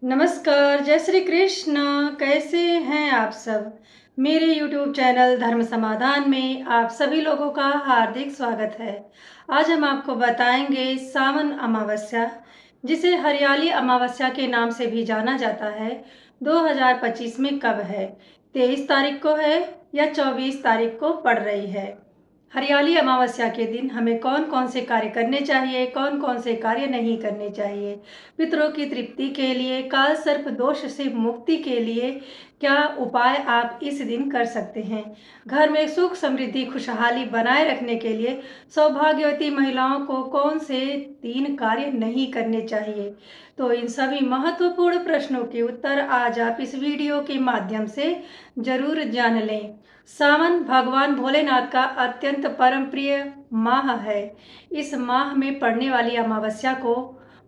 नमस्कार, जय श्री कृष्ण। कैसे हैं आप सब? मेरे YouTube चैनल धर्म समाधान में आप सभी लोगों का हार्दिक स्वागत है। आज हम आपको बताएंगे सावन अमावस्या, जिसे हरियाली अमावस्या के नाम से भी जाना जाता है, 2025 में कब है? 23 तारीख को है या 24 तारीख को पड़ रही है? हरियाली अमावस्या के दिन हमें कौन कौन से कार्य करने चाहिए, कौन कौन से कार्य नहीं करने चाहिए? पितरों की तृप्ति के लिए, काल सर्प दोष से मुक्ति के लिए क्या उपाय आप इस दिन कर सकते हैं? घर में सुख समृद्धि खुशहाली बनाए रखने के लिए सौभाग्यवती महिलाओं को कौन से 3 कार्य नहीं करने चाहिए? तो इन सभी महत्वपूर्ण प्रश्नों के उत्तर आज आप इस वीडियो के माध्यम से जरूर जान लें। सावन भगवान भोलेनाथ का अत्यंत परम प्रिय माह है। इस माह में पड़ने वाली अमावस्या को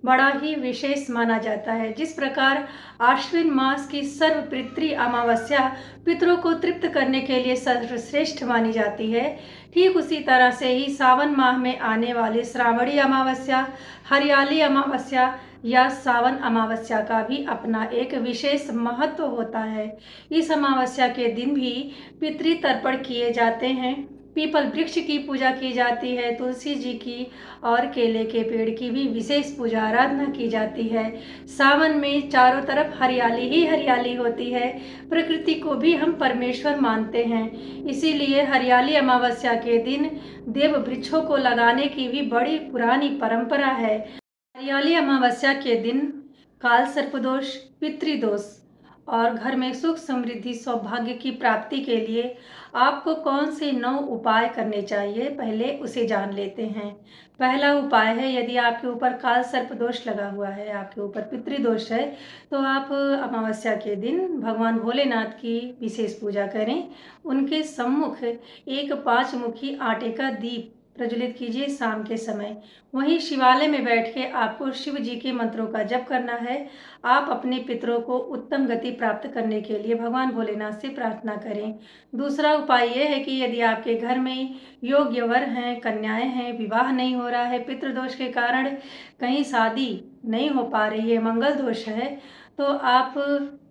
बड़ा ही विशेष माना जाता है। जिस प्रकार आश्विन मास की सर्वपितृ अमावस्या पितरों को तृप्त करने के लिए सर्वश्रेष्ठ मानी जाती है, ठीक उसी तरह से ही सावन माह में आने वाली श्रावणी अमावस्या, हरियाली अमावस्या या सावन अमावस्या का भी अपना एक विशेष महत्व होता है। इस अमावस्या के दिन भी पितृ तर्पण किए जाते हैं, पीपल वृक्ष की पूजा की जाती है, तुलसी जी की और केले के पेड़ की भी विशेष पूजा आराधना की जाती है। सावन में चारों तरफ हरियाली ही हरियाली होती है। प्रकृति को भी हम परमेश्वर मानते हैं, इसीलिए हरियाली अमावस्या के दिन देव वृक्षों को लगाने की भी बड़ी पुरानी परंपरा है। हरियाली अमावस्या के दिन काल सर्पदोष, पितृदोष और घर में सुख समृद्धि सौभाग्य की प्राप्ति के लिए आपको कौन से 9 उपाय करने चाहिए, पहले उसे जान लेते हैं। पहला उपाय है, यदि आपके ऊपर काल सर्प दोष लगा हुआ है, आपके ऊपर पितृदोष है, तो आप अमावस्या के दिन भगवान भोलेनाथ की विशेष पूजा करें। उनके सम्मुख एक 5 मुखी आटे का दीप प्रज्वलित कीजिए शाम के समय। वहीं शिवालय में बैठ के आपको शिव जी के मंत्रों का जप करना है। आप अपने पितरों को उत्तम गति प्राप्त करने के लिए भगवान भोलेनाथ से प्रार्थना करें। दूसरा उपाय यह है कि यदि आपके घर में योग्य वर हैं, कन्याएं हैं, विवाह नहीं हो रहा है, पितृदोष के कारण कहीं शादी नहीं हो पा रही है, मंगल दोष है, तो आप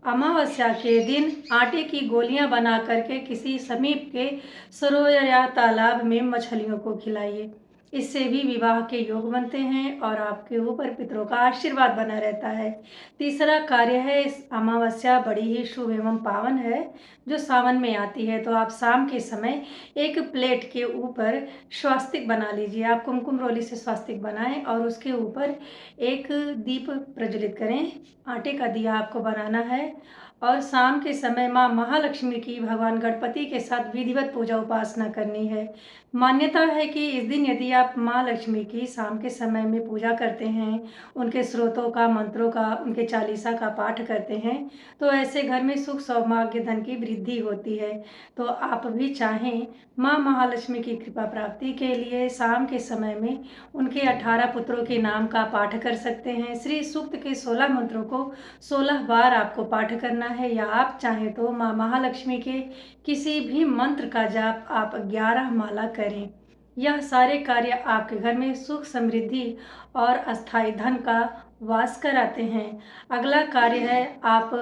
अमावस्या के दिन आटे की गोलियां बना करके किसी समीप के सरोवर या तालाब में मछलियों को खिलाइए। इससे भी विवाह के योग बनते हैं और आपके ऊपर पितरों का आशीर्वाद बना रहता है। तीसरा कार्य है, इस अमावस्या बड़ी ही शुभ एवं पावन है जो सावन में आती है, तो आप शाम के समय एक प्लेट के ऊपर स्वास्तिक बना लीजिए। आप कुमकुम रोली से स्वास्तिक बनाएं और उसके ऊपर एक दीप प्रज्वलित करें। आटे का दिया आपको बनाना है और शाम के समय माँ महालक्ष्मी की भगवान गणपति के साथ विधिवत पूजा उपासना करनी है। मान्यता है कि इस दिन यदि आप माँ लक्ष्मी की शाम के समय में पूजा करते हैं, उनके स्रोतों का, मंत्रों का, उनके चालीसा का पाठ करते हैं, तो ऐसे घर में सुख सौभाग्य धन की वृद्धि होती है। तो आप भी चाहें माँ महालक्ष्मी की कृपा प्राप्ति के लिए शाम के समय में उनके 18 पुत्रों के नाम का पाठ कर सकते हैं। श्री सूक्त के 16 मंत्रों को 16 बार आपको पाठ करना है, या आप चाहें तो माँ महालक्ष्मी के किसी भी मंत्र का जाप आप 11 माला करें। यह सारे कार्य आपके घर में सुख समृद्धि और अस्थायी धन का वास कराते हैं। अगला कार्य है, आप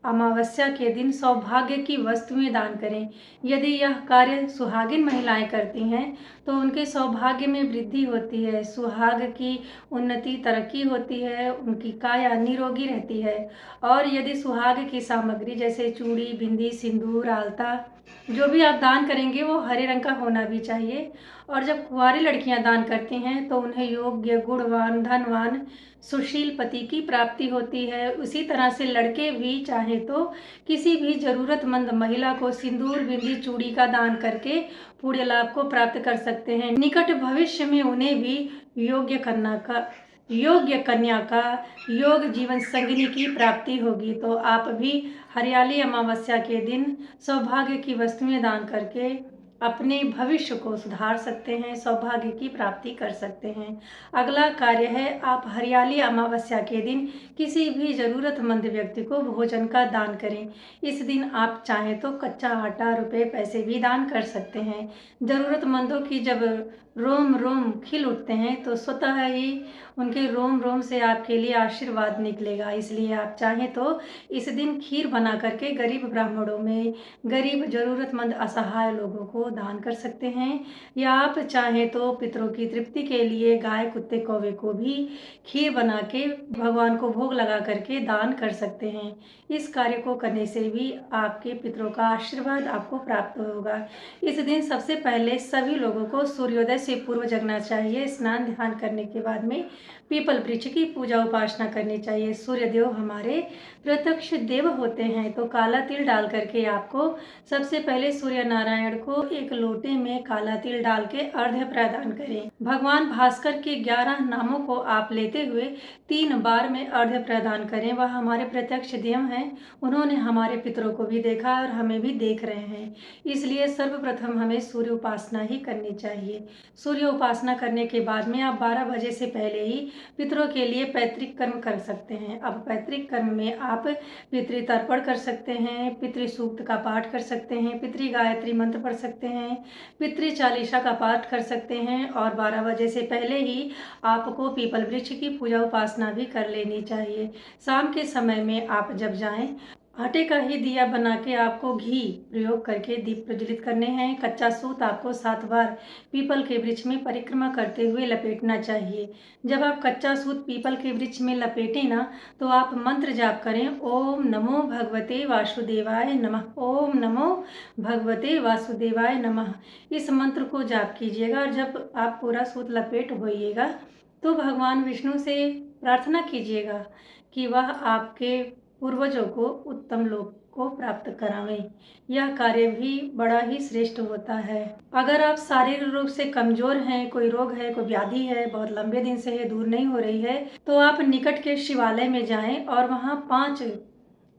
अमावस्या के दिन सौभाग्य की वस्तुएं दान करें। यदि यह कार्य सुहागिन महिलाएं करती हैं तो उनके सौभाग्य में वृद्धि होती है, सुहाग की उन्नति तरक्की होती है, उनकी काया निरोगी रहती है। और यदि सुहाग की सामग्री जैसे चूड़ी, बिंदी, सिंदूर, आलता जो भी आप दान करेंगे वो हरे रंग का होना भी चाहिए। और जब कुंवारी लड़कियां दान करती हैं तो उन्हें योग्य, गुणवान, धनवान, सुशील पति की प्राप्ति होती है। उसी तरह से लड़के भी चाहे तो किसी भी जरूरतमंद महिला को सिंदूर, बिंदी, चूड़ी का दान करके पुण्य लाभ को प्राप्त कर सकते हैं। निकट भविष्य में उन्हें भी योग्य कन्या का योग जीवन संगिनी की प्राप्ति होगी। तो आप भी हरियाली अमावस्या के दिन सौभाग्य की वस्तुएं दान करके अपने भविष्य को सुधार सकते हैं, सौभाग्य की प्राप्ति कर सकते हैं। अगला कार्य है, आप हरियाली अमावस्या के दिन किसी भी ज़रूरतमंद व्यक्ति को भोजन का दान करें। इस दिन आप चाहें तो कच्चा आटा, रुपए, पैसे भी दान कर सकते हैं। ज़रूरतमंदों की जब रोम रोम खिल उठते हैं, तो स्वतः ही उनके रोम रोम से आपके लिए आशीर्वाद निकलेगा। इसलिए आप चाहें तो इस दिन खीर बना करके गरीब ब्राह्मणों में, गरीब ज़रूरतमंद असहाय लोगों को दान कर सकते हैं, या आप चाहें तो पितरों की तृप्ति के लिए गाय, कुत्ते, कौवे को भी खीर बना के भगवान को भोग लगा करके दान कर सकते हैं। इस कार्य को करने से भी आपके पितरों का आशीर्वाद आपको प्राप्त होगा। इस दिन सबसे पहले सभी लोगों को सूर्योदय से पूर्व जगना चाहिए। स्नान ध्यान करने के बाद में पीपल वृक्ष की पूजा उपासना करनी चाहिए। सूर्य देव हमारे प्रत्यक्ष देव होते हैं, तो काला तिल डाल करके आपको सबसे पहले सूर्य नारायण को एक लोटे में काला तिल डाल के अर्घ्य प्रदान करें। भगवान भास्कर के 11 नामों को आप लेते हुए 3 बार में अर्घ्य प्रदान करें। वह हमारे प्रत्यक्ष देव हैं, उन्होंने हमारे पितरों को भी देखा और हमें भी देख रहे हैं, इसलिए सर्वप्रथम हमें सूर्य उपासना ही करनी चाहिए। सूर्य उपासना करने के बाद में आप 12 बजे से पहले ही पितरों के लिए पैतृक कर्म कर सकते हैं। अब पैतृक कर्म में आप पितृ तर्पण कर सकते हैं, पितृ सूक्त का पाठ कर सकते हैं, पितृ गायत्री मंत्र पढ़ सकते हैं, पितृ चालीसा का पाठ कर सकते हैं, और 12 बजे से पहले ही आपको पीपल वृक्ष की पूजा उपासना भी कर लेनी चाहिए। शाम के समय में आप जब जाएं, आटे का ही दिया बना के आपको घी प्रयोग करके दीप प्रज्वलित करने हैं। कच्चा सूत आपको 7 बार पीपल के वृक्ष में परिक्रमा करते हुए लपेटना चाहिए। जब आप कच्चा सूत पीपल के वृक्ष में लपेटें ना, तो आप मंत्र जाप करें, ओम नमो भगवते वासुदेवाय नमः, ओम नमो भगवते वासुदेवाय नमः। इस मंत्र को जाप कीजिएगा, और जब आप पूरा सूत लपेट होइएगा तो भगवान विष्णु से प्रार्थना कीजिएगा कि वह आपके पूर्वजों को उत्तम लोक को प्राप्त करावें। यह कार्य भी बड़ा ही श्रेष्ठ होता है। अगर आप शारीरिक रूप से कमजोर हैं, कोई रोग है, कोई व्याधि है, बहुत लंबे दिन से है, दूर नहीं हो रही है, तो आप निकट के शिवालय में जाएं और वहां 5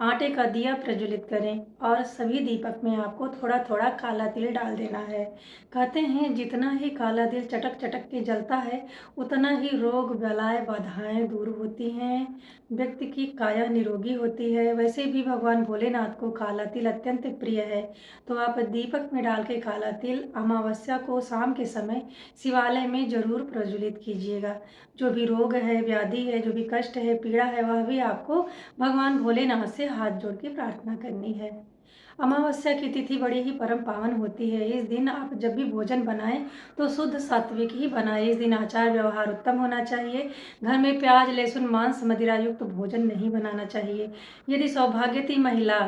आटे का दिया प्रज्वलित करें, और सभी दीपक में आपको थोड़ा थोड़ा काला तिल डाल देना है। कहते हैं जितना ही काला तिल चटक चटक के जलता है, उतना ही रोग बलाएं बाधाएं दूर होती हैं, व्यक्ति की काया निरोगी होती है। वैसे भी भगवान भोलेनाथ को काला तिल अत्यंत प्रिय है, तो आप दीपक में डाल के काला तिल अमावस्या को शाम के समय शिवालय में जरूर प्रज्वलित कीजिएगा। जो भी रोग है, व्याधि है, जो भी कष्ट है, पीड़ा है, वह भी आपको भगवान भोलेनाथ से हाथ जोड़ के प्रार्थना करनी है। अमावस्या की तिथि बड़ी ही परम पावन होती है। इस दिन आप जब भी भोजन बनाएं तो शुद्ध सात्विक ही बनाएं। इस दिन आचार व्यवहार उत्तम होना चाहिए। घर में प्याज, लहसुन, मांस, मदिरा युक्त भोजन नहीं बनाना चाहिए। यदि सौभाग्यवती महिला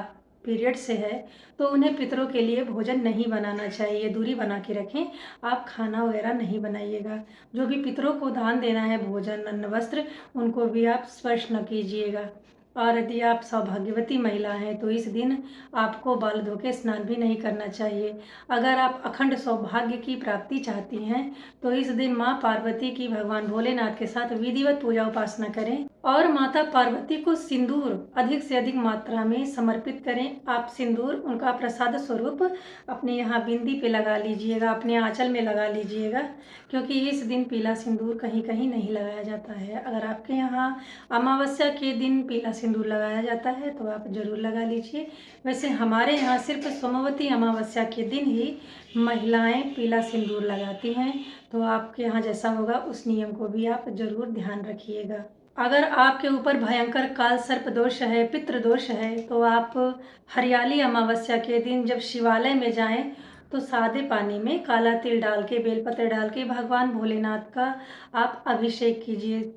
पीरियड से है तो उन्हें पितरों के लिए भोजन नहीं बनाना चाहिए, दूरी बना के रखें। आप खाना वगैरह नहीं बनाइएगा। जो भी पितरों को दान देना है, भोजन, अन्न, वस्त्र, उनको भी आप स्पर्श न कीजिएगा। और यदि आप सौभाग्यवती महिला हैं तो इस दिन आपको बाल धो के स्नान भी नहीं करना चाहिए। अगर आप अखंड सौभाग्य की प्राप्ति चाहती हैं तो इस दिन माँ पार्वती की भगवान भोलेनाथ के साथ विधिवत पूजा उपासना करें, और माता पार्वती को सिंदूर अधिक से अधिक मात्रा में समर्पित करें। आप सिंदूर उनका प्रसाद स्वरूप अपने यहाँ बिंदी पे लगा लीजिएगा, अपने आंचल में लगा लीजिएगा, क्योंकि इस दिन पीला सिंदूर कहीं कहीं नहीं लगाया जाता है। अगर आपके यहाँ अमावस्या के दिन पीला सिंदूर लगाया जाता है तो आप जरूर लगा लीजिए। वैसे हमारे यहाँ सिर्फ सोमवती अमावस्या के दिन ही महिलाएं पीला सिंदूर लगाती हैं, तो आपके यहाँ जैसा होगा उस नियम को भी आप जरूर ध्यान रखिएगा। अगर आपके ऊपर भयंकर काल सर्प दोष है, पितृ दोष है, तो आप हरियाली अमावस्या के दिन जब शिवालय में जाएं तो सादे पानी में काला तिल डाल के, बेलपत्र डाल के भगवान भोलेनाथ का आप अभिषेक कीजिए।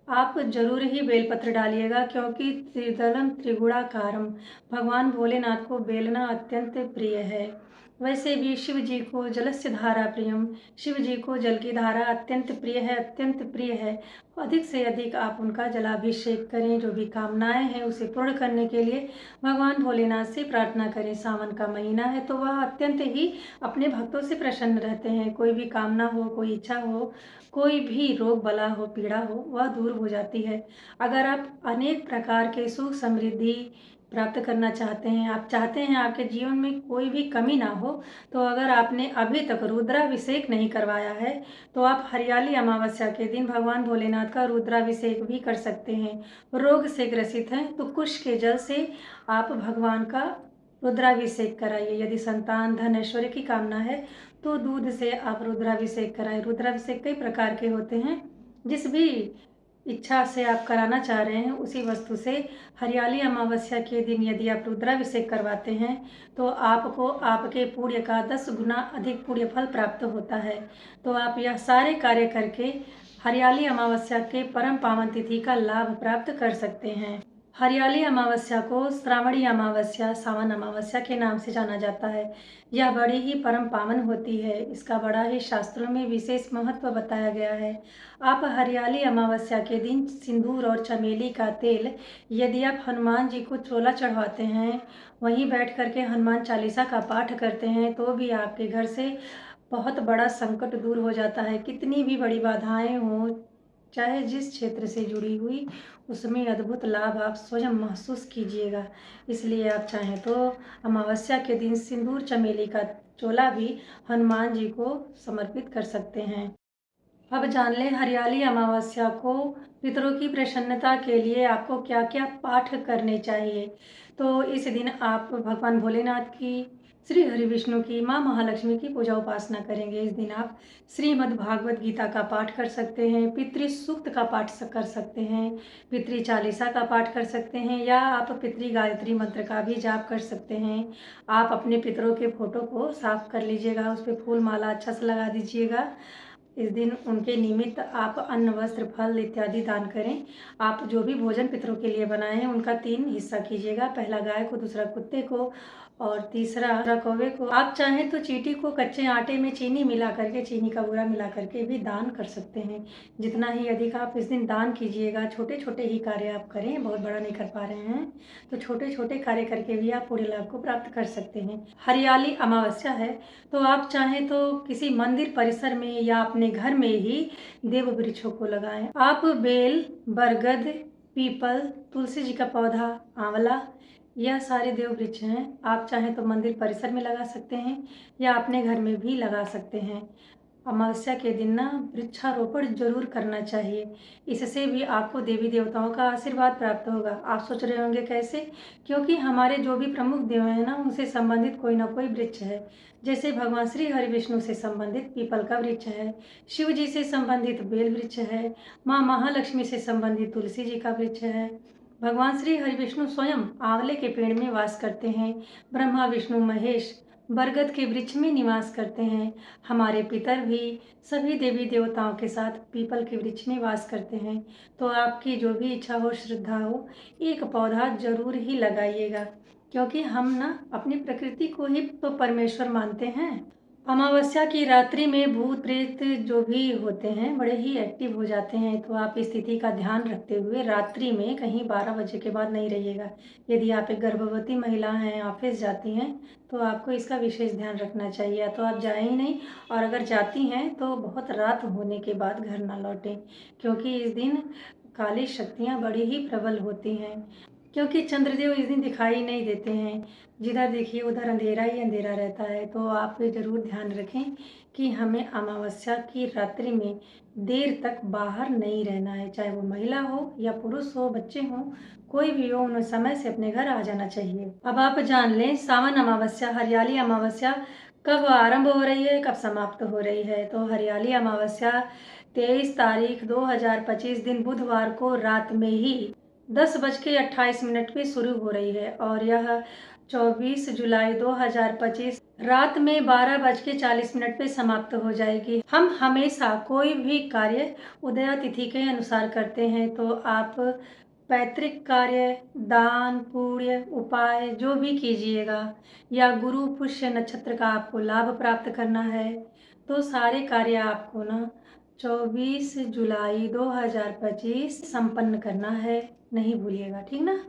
आप जरूर ही बेलपत्र डालिएगा, क्योंकि त्रिदलम त्रिगुणाकारम भगवान भोलेनाथ को बेलना अत्यंत प्रिय है। वैसे भी शिव जी को जलस्य धारा प्रियम, शिव जी को जल की धारा अत्यंत प्रिय है, अत्यंत प्रिय है। अधिक से अधिक आप उनका जलाभिषेक करें। जो भी कामनाएं हैं उसे पूर्ण करने के लिए भगवान भोलेनाथ से प्रार्थना करें। सावन का महीना है तो वह अत्यंत ही अपने भक्तों से प्रसन्न रहते हैं। कोई भी कामना हो, कोई इच्छा हो, कोई भी रोग बला हो, पीड़ा हो, वह दूर हो जाती है। अगर आप अनेक प्रकार के सुख समृद्धि प्राप्त करना चाहते हैं, आप चाहते हैं आपके जीवन में कोई भी कमी ना हो, तो अगर आपने अभी तक रुद्राभिषेक नहीं करवाया है तो आप हरियाली अमावस्या के दिन भगवान भोलेनाथ का रुद्राभिषेक भी कर सकते हैं। रोग से ग्रसित हैं तो कुश के जल से आप भगवान का रुद्राभिषेक कराइए। यदि संतान, धन, ऐश्वर्य की कामना है तो दूध से आप रुद्राभिषेक कराएं। रुद्राभिषेक कई प्रकार के होते हैं, जिस भी इच्छा से आप कराना चाह रहे हैं उसी वस्तु से हरियाली अमावस्या के दिन यदि आप रुद्राभिषेक करवाते हैं तो आपको आपके पुण्य का 10 गुना अधिक पुण्य फल प्राप्त होता है। तो आप यह सारे कार्य करके हरियाली अमावस्या के परम पावन तिथि का लाभ प्राप्त कर सकते हैं। हरियाली अमावस्या को श्रावणी अमावस्या, सावन अमावस्या के नाम से जाना जाता है। यह बड़ी ही परम पावन होती है। इसका बड़ा ही शास्त्रों में विशेष महत्व बताया गया है। आप हरियाली अमावस्या के दिन सिंदूर और चमेली का तेल यदि आप हनुमान जी को चोला चढ़वाते हैं, वहीं बैठ करके हनुमान चालीसा का पाठ करते हैं तो भी आपके घर से बहुत बड़ा संकट दूर हो जाता है। कितनी भी बड़ी बाधाएं हों, चाहे जिस क्षेत्र से जुड़ी हुई, उसमें अद्भुत लाभ आप स्वयं महसूस कीजिएगा। इसलिए आप चाहें तो अमावस्या के दिन सिंदूर चमेली का चोला भी हनुमान जी को समर्पित कर सकते हैं। अब जान लें हरियाली अमावस्या को पितरों की प्रसन्नता के लिए आपको क्या क्या पाठ करने चाहिए। तो इस दिन आप भगवान भोलेनाथ की, श्री हरि विष्णु की, माँ महालक्ष्मी की पूजा उपासना करेंगे। इस दिन आप श्रीमद् भागवत गीता का पाठ कर सकते हैं, पितृ सूक्त का पाठ कर सकते हैं, पितृ चालीसा का पाठ कर सकते हैं, या आप पितृ गायत्री मंत्र का भी जाप कर सकते हैं। आप अपने पितरों के फोटो को साफ कर लीजिएगा, उस पर फूल माला अच्छा से लगा दीजिएगा। इस दिन उनके निमित्त आप अन्न, वस्त्र, फल इत्यादि दान करें। आप जो भी भोजन पितरों के लिए बनाए हैं उनका 3 हिस्सा कीजिएगा, पहला गाय को, दूसरा कुत्ते को और तीसरा कौवे को। आप चाहें तो चींटी को कच्चे आटे में चीनी मिला करके, चीनी का बूरा मिला करके भी दान कर सकते हैं। जितना ही अधिक आप इस दिन दान कीजिएगा, छोटे छोटे ही कार्य आप करें, बहुत बड़ा नहीं कर पा रहे हैं तो छोटे छोटे कार्य करके भी आप पूरे लाभ को प्राप्त कर सकते हैं। हरियाली अमावस्या है तो आप चाहें तो किसी मंदिर परिसर में या अपने घर में ही देव वृक्षों को लगाएं। आप बेल, बरगद, पीपल, तुलसी जी का पौधा, आंवला, यह सारे देव वृक्ष हैं। आप चाहें तो मंदिर परिसर में लगा सकते हैं या अपने घर में भी लगा सकते हैं। अमावस्या के दिन ना वृक्षारोपण जरूर करना चाहिए, इससे भी आपको देवी देवताओं का आशीर्वाद प्राप्त होगा। आप सोच रहे होंगे कैसे? क्योंकि हमारे जो भी प्रमुख देव हैं ना, उनसे संबंधित कोई ना कोई वृक्ष है। जैसे भगवान श्री हरि विष्णु से संबंधित पीपल का वृक्ष है, शिव जी से संबंधित बेल वृक्ष है, माँ महालक्ष्मी से संबंधित तुलसी जी का वृक्ष है। भगवान श्री हरि विष्णु स्वयं आंवले के पेड़ में वास करते हैं। ब्रह्मा, विष्णु, महेश बरगद के वृक्ष में निवास करते हैं। हमारे पितर भी सभी देवी देवताओं के साथ पीपल के वृक्ष में वास करते हैं। तो आपकी जो भी इच्छा हो, श्रद्धा हो, एक पौधा जरूर ही लगाइएगा, क्योंकि हम ना अपनी प्रकृति को ही तो परमेश्वर मानते हैं। अमावस्या की रात्रि में भूत प्रेत जो भी होते हैं बड़े ही एक्टिव हो जाते हैं, तो आप इस तिथि का ध्यान रखते हुए रात्रि में कहीं 12 बजे के बाद नहीं रहिएगा। यदि आप एक गर्भवती महिला हैं, ऑफिस जाती हैं, तो आपको इसका विशेष ध्यान रखना चाहिए। या तो आप जाएं ही नहीं, और अगर जाती हैं तो बहुत रात होने के बाद घर ना लौटें, क्योंकि इस दिन काली शक्तियाँ बड़ी ही प्रबल होती हैं। क्योंकि चंद्रदेव इस दिन दिखाई नहीं देते हैं, जिधर देखिए उधर अंधेरा ही अंधेरा रहता है। तो आप जरूर ध्यान रखें कि हमें अमावस्या की रात्रि में देर तक बाहर नहीं रहना है, चाहे वो महिला हो या पुरुष हो, बच्चे हों, कोई भी हो, उन्हें समय से अपने घर आ जाना चाहिए। अब आप जान लें सावन अमावस्या, हरियाली अमावस्या कब आरंभ हो रही है, कब समाप्त हो रही है। तो हरियाली अमावस्या 23 तारीख 2025 दिन बुधवार को रात में ही 10:28 पे शुरू हो रही है और यह 24 जुलाई 2025 रात में 12:40 पे समाप्त हो जाएगी। हम हमेशा कोई भी कार्य उदया तिथि के अनुसार करते हैं, तो आप पैतृक कार्य, दान, पुण्य, उपाय जो भी कीजिएगा, या गुरु पुष्य नक्षत्र का आपको लाभ प्राप्त करना है, तो सारे कार्य आपको ना 24 जुलाई 2025 संपन्न करना है, नहीं भूलिएगा, ठीक ना।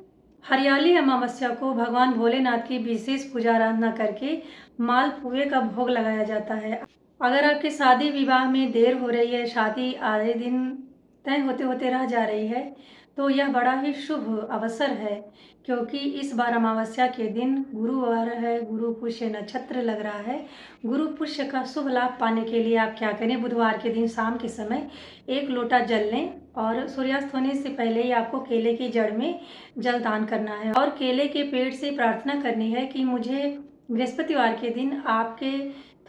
हरियाली अमावस्या को भगवान भोलेनाथ की विशेष पूजा आराधना करके मालपुए का भोग लगाया जाता है। अगर आपके शादी विवाह में देर हो रही है, शादी आधे दिन तय होते होते रह जा रही है, तो यह बड़ा ही शुभ अवसर है, क्योंकि इस बार अमावस्या के दिन गुरुवार है, गुरु पुष्य नक्षत्र लग रहा है। गुरु पुष्य का शुभ लाभ पाने के लिए आप क्या करें, बुधवार के दिन शाम के समय 1 लोटा जल लें, और सूर्यास्त होने से पहले ही आपको केले की जड़ में जल दान करना है और केले के पेड़ से प्रार्थना करनी है कि मुझे बृहस्पतिवार के दिन आपके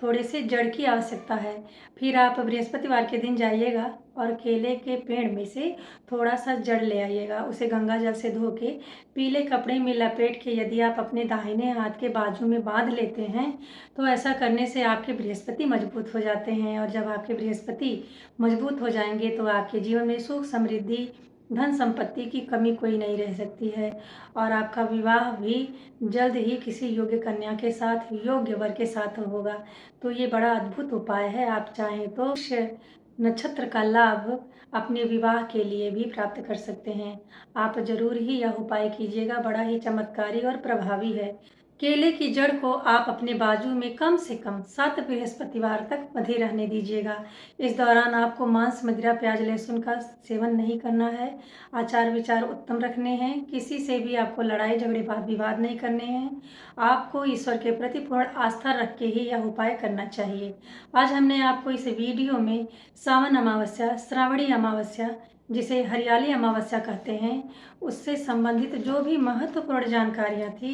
थोड़े से जड़ की आवश्यकता है। फिर आप बृहस्पतिवार के दिन जाइएगा और केले के पेड़ में से थोड़ा सा जड़ ले आइएगा। उसे गंगा जल से धो के पीले कपड़े में लपेट के यदि आप अपने दाहिने हाथ के बाजू में बांध लेते हैं तो ऐसा करने से आपके बृहस्पति मजबूत हो जाते हैं। और जब आपके बृहस्पति मजबूत हो जाएंगे तो आपके जीवन में सुख समृद्धि धन संपत्ति की कमी कोई नहीं रह सकती है और आपका विवाह भी जल्द ही किसी योग्य कन्या के साथ, योग्य वर के साथ होगा। तो ये बड़ा अद्भुत उपाय है। आप चाहें तो इस नक्षत्र का लाभ अपने विवाह के लिए भी प्राप्त कर सकते हैं। आप जरूर ही यह उपाय कीजिएगा, बड़ा ही चमत्कारी और प्रभावी है। केले की जड़ को आप अपने बाजू में कम से कम 7 बृहस्पतिवार तक बंधे रहने दीजिएगा। इस दौरान आपको मांस, मदिरा, प्याज, लहसुन का सेवन नहीं करना है। आचार विचार उत्तम रखने हैं। किसी से भी आपको लड़ाई झगड़े वाद विवाद नहीं करने हैं। आपको ईश्वर के प्रति पूर्ण आस्था रख के ही यह उपाय करना चाहिए। आज हमने आपको इस वीडियो में सावन अमावस्या, श्रावणी अमावस्या, जिसे हरियाली अमावस्या कहते हैं, उससे संबंधित जो भी महत्वपूर्ण जानकारियाँ थी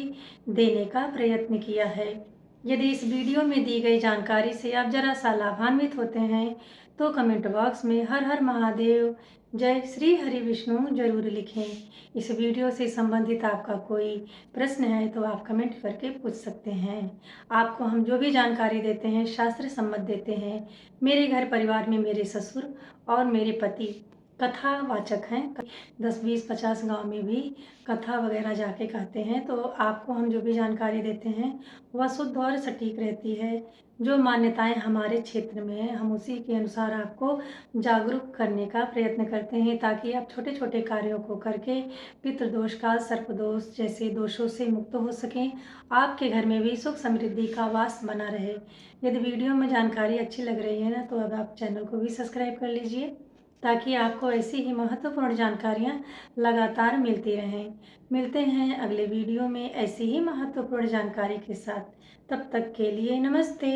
देने का प्रयत्न किया है। यदि इस वीडियो में दी गई जानकारी से आप जरा सा लाभान्वित होते हैं तो कमेंट बॉक्स में हर हर महादेव, जय श्री हरि विष्णु जरूर लिखें। इस वीडियो से संबंधित आपका कोई प्रश्न है तो आप कमेंट करके पूछ सकते हैं। आपको हम जो भी जानकारी देते हैं शास्त्र सम्मत देते हैं। मेरे घर परिवार में मेरे ससुर और मेरे पति कथावाचक हैं। 10, 20, 50 गांव में भी कथा वगैरह जाके कहते हैं। तो आपको हम जो भी जानकारी देते हैं वह शुद्ध और सटीक रहती है। जो मान्यताएं हमारे क्षेत्र में हैं हम उसी के अनुसार आपको जागरूक करने का प्रयत्न करते हैं ताकि आप छोटे छोटे कार्यों को करके पितृदोष, काल सर्पदोष जैसे दोषों से मुक्त हो सकें। आपके घर में भी सुख समृद्धि का वास बना रहे। यदि वीडियो में जानकारी अच्छी लग रही है ना तो अब आप चैनल को भी सब्सक्राइब कर लीजिए ताकि आपको ऐसी ही महत्वपूर्ण जानकारियाँ लगातार मिलती रहें। मिलते हैं अगले वीडियो में ऐसी ही महत्वपूर्ण जानकारी के साथ। तब तक के लिए नमस्ते।